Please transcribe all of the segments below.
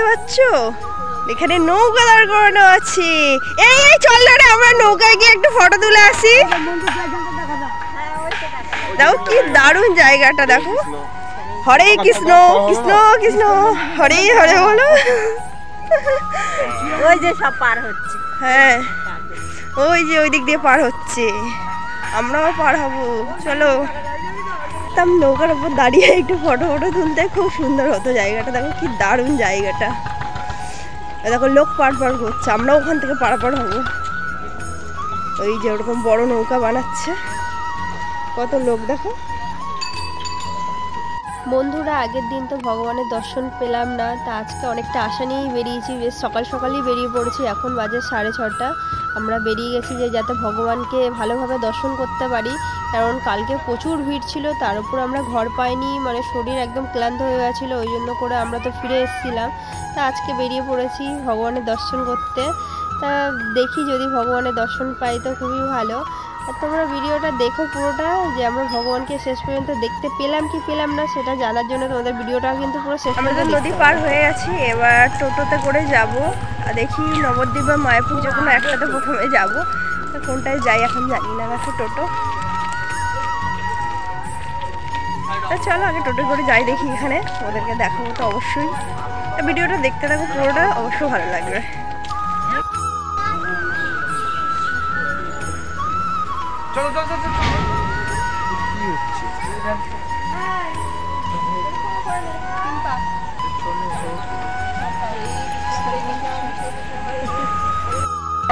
দেখতে পাচ্ছ এখানে নৌকা দাঁড় করানো আছে। এই এই চল রে আমরা নৌকায় গিয়ে একটু ফটো তুলে আসি। দেখো কি দারুণ জায়গাটা, দেখো। হরে কৃষ্ণ কৃষ্ণ কৃষ্ণ হরে হরে বলো। ওই যে সব পার হচ্ছে। হ্যাঁ ওই যে ওই দিক দিয়ে পার হচ্ছে, আমরাও পার হব, চলো। নৌকার উপর দাঁড়িয়ে একটু ফটো তুলতে খুব সুন্দর হতো জায়গাটা। দেখো কি দারুণ জায়গাটা, দেখো লোক পার করছে, আমরা ওখান থেকে পারাপার হবো। ওই যে ওরকম বড় নৌকা বানাচ্ছে, কত লোক দেখো। বন্ধুরা আগের দিন তো ভগবানের দর্শন পেলাম না, তা আজকে অনেকটা আশা নিয়েই বেরিয়েছি, বেশ সকালই বেরিয়ে পড়েছি। এখন বাজে 6:30। আমরা বেরিয়ে গেছি যে যাতে ভগবানকে ভালোভাবে দর্শন করতে পারি, কারণ কালকে প্রচুর ভিড় ছিল, তার উপর আমরা ঘর পাইনি, মানে শরীর একদম ক্লান্ত হয়ে গেছিলো, ওই জন্য করে আমরা তো ফিরে এসেছিলাম। তা আজকে বেরিয়ে পড়েছি ভগবানের দর্শন করতে। তা দেখি যদি ভগবানের দর্শন পাই তো খুবই ভালো। আর তোমরা ভিডিওটা দেখো পুরোটা, যে আমরা ভগবানকে শেষ পর্যন্ত দেখতে পেলাম কি পেলাম না সেটা জানার জন্য তোমাদের ভিডিওটা কিন্তু পুরো শেষ পর্যন্ত। আমরা নদী পার হয়ে গেছি, এবার টোটোতে করে যাব। আর দেখি নবদ্বীপ বা মায়াপুর যে কোনো একসাথে প্রথমে যাব, কোনটায় যাই এখন জানি না। দেখো টোটো, চলো আগে টোটো করে যাই, দেখি এখানে ওদেরকে দেখাবো তো অবশ্যই। ভিডিওটা দেখতে থাকো পুরোটা, অবশ্যই ভালো লাগবে।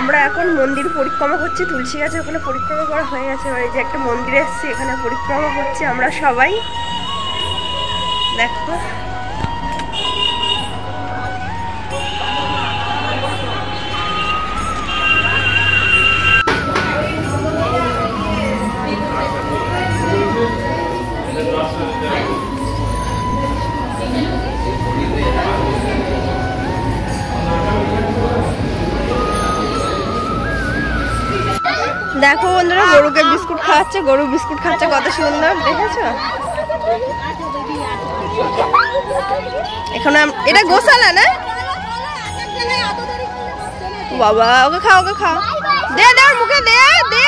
আমরা এখন মন্দির পরিক্রমা করছি, তুলসী গাছে ওখানে পরিক্রমা করা হয়ে গেছে। এই যে একটা মন্দির এসেছি, এখানে পরিক্রমা করছি আমরা সবাই। দেখো দেখো বন্ধুরা গরুকে বিস্কুট খাওয়াচ্ছে, গরু বিস্কুট খাচ্ছে, কত সুন্দর দেখেছো। এখন এটা গোশালা না বাবা, ওকে খাও ওকে খাও, দে দে মুখে দে দে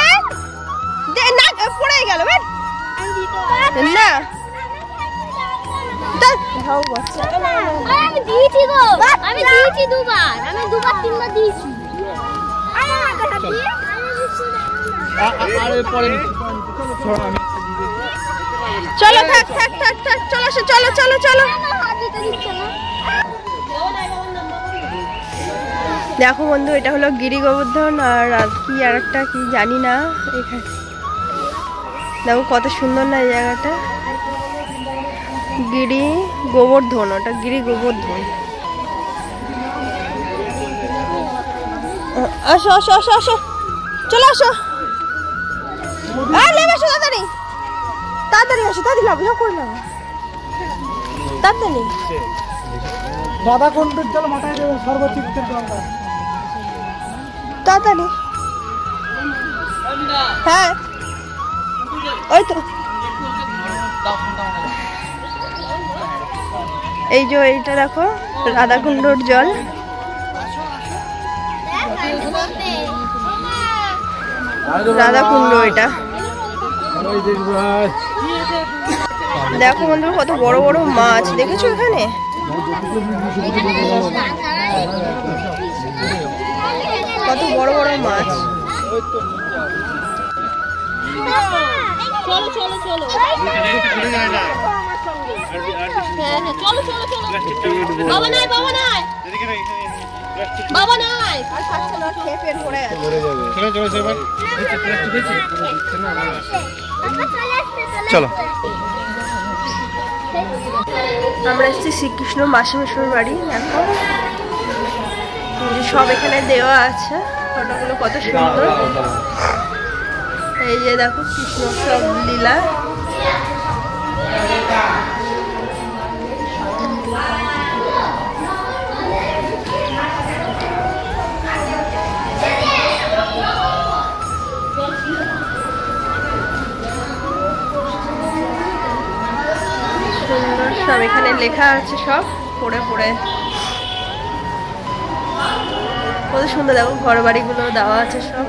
দে, না পড়ে গেল না আমি দিয়েছি গো, আমি দিয়েছি দুবার, আমি দুবার তিনবার দিয়েছি। চলো থাক থাক থাক থাক, চলো চলো চলো চলো। দেখো বন্ধু এটা হলো গিরি গোবর্ধন, আর কি আর একটা কি জানি না। এখানে দেখো কত সুন্দর না এই জায়গাটা, গিরি গোবর্ধন, ওটা গিরি গোবর্ধন। আসো আসো আসো আসো, চলো আসো, নেমে আসো তাড়াতাড়ি তাড়াতাড়ি আসো, তাড়াতাড়ি লাভ সব করে নেবো তাড়াতাড়ি। দাদা কোন বিদ্যালয় মাথায় সর্বোচ্চ তাড়াতাড়ি। হ্যাঁ ওই তো, এই যে এইটা দেখো রাধাকুণ্ডর জল। রাধাকুণ্ড এটা, দেখো বন্ধু কত বড় বড় মাছ দেখেছো এখানে। কত বড় বড় মাছ। চলো চলো চলো, চলো চলো চলো, বাবা নাই বাবা নাই বাবা নাই, চলো। আমরা এসেছি শ্রীকৃষ্ণ মাসিমেশ্বর বাড়ি। এখন সব এখানে দেওয়া আছে, ফটোগুলো কত সুন্দর। এই যে দেখো কৃষ্ণ সব লীলা। সুন্দর সব এখানে লেখা আছে, সব পড়ে পড়ে কত সুন্দর দেখো ঘর বাড়িগুলো দেওয়া আছে সব।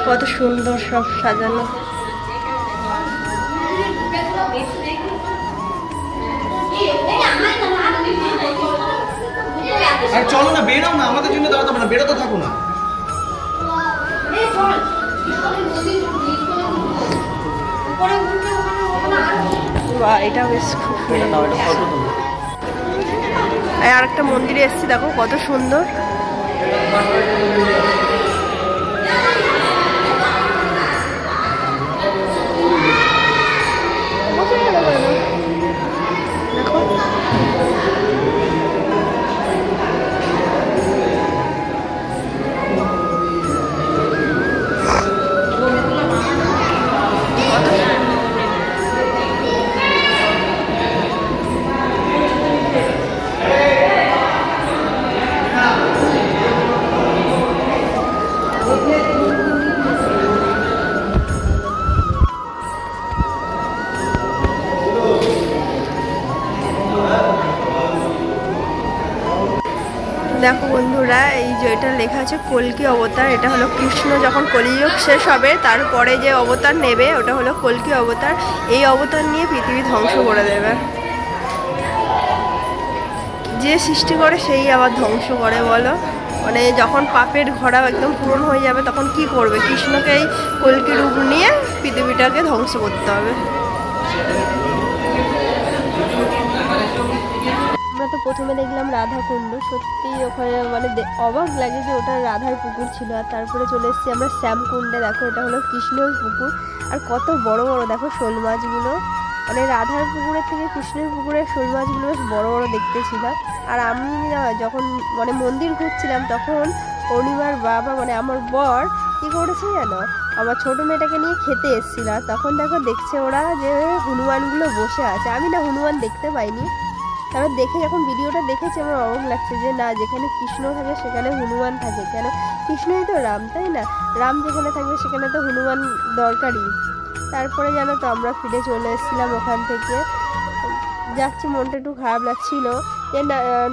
কত সুন্দর সব সাজানো। আর চলো না, বেরো না, আমাদের জন্য দাঁড়াতে হবে না, বেরোতে থাকো না। বাহ, এটা বেশ খুব সুন্দর। আর একটা মন্দিরে এসেছি, দেখো কত সুন্দর। দেখো বন্ধুরা, এই যে এটা লেখা আছে কল্কি অবতার। এটা হলো কৃষ্ণ যখন কলিযুগ শেষ হবে তারপরে যে অবতার নেবে ওটা হলো কল্কি অবতার। এই অবতার নিয়ে পৃথিবী ধ্বংস করে দেবে। যে সৃষ্টি করে সেই আবার ধ্বংস করে বলো। মানে যখন পাপের ঘোড়া একদম পূরণ হয়ে যাবে তখন কি করবে? কৃষ্ণকে এই কল্কি রূপ নিয়ে পৃথিবীটাকে ধ্বংস করতে হবে। আমরা তো প্রথমে দেখলাম রাধা কুণ্ড, সত্যি ওখানে মানে অবাক লাগে যে ওটা রাধার পুকুর ছিল। আর তারপরে চলে এসেছি আমরা শ্যামকুণ্ডে। দেখো এটা হলো কৃষ্ণের পুকুর। আর কত বড় বড় দেখো শোল মাছগুলো। মানে রাধার পুকুরের থেকে কৃষ্ণের পুকুরের শোল মাছগুলো বেশ বড় বড় দেখতে ছিল। আর আমি যখন মানে মন্দির ঘুরছিলাম তখন অনিমার বাবা মানে আমার বর কী করেছে জানো, আমার ছোটো মেয়েটাকে নিয়ে খেতে এসেছিল। তখন দেখছে ওরা যে হনুমানগুলো বসে আছে। আমি না হনুমান দেখতে পাইনি, কারণ দেখে যখন ভিডিওটা দেখেছি আমার অবাক লাগছে যে না, যেখানে কৃষ্ণ থাকে সেখানে হনুমান থাকে কেন? কৃষ্ণই তো রাম, তাই না? রাম যেখানে থাকবে সেখানে তো হনুমান দরকারই। তারপরে জানো তো আমরা ফিরে চলে এসেছিলাম ওখান থেকে। যাচ্ছি, মনটা একটু খারাপ লাগছিল যে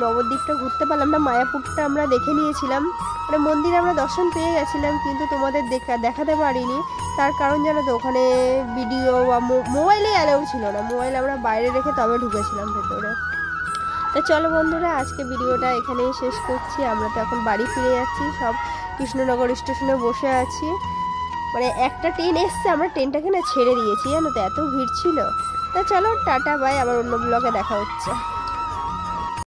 নবদ্বীপটা ঘুরতে পারলাম না। মায়াপুরটা আমরা দেখে নিয়েছিলাম, মানে মন্দিরে আমরা দর্শন পেয়ে গেছিলাম, কিন্তু তোমাদের দেখাতে পারিনি। তার কারণ জানো তো, ওখানে ভিডিও বা মোবাইলে অ্যালাউ ছিল না। মোবাইল আমরা বাইরে রেখে তবে ঢুকেছিলাম ভেতরে। তো চলো বন্ধুরা, আজকে ভিডিওটা এখানেই শেষ করছি। আমরা তো এখন বাড়ি ফিরে যাচ্ছি, সব কৃষ্ণনগর স্টেশনে বসে আছি। মানে একটা ট্রেন এসছে, আমরা ট্রেনটাকে না ছেড়ে দিয়েছি জানো তো, এত ভিড় ছিল। তা চলো টাটা বাই, আবার অন্য ব্লগে দেখা হচ্ছে।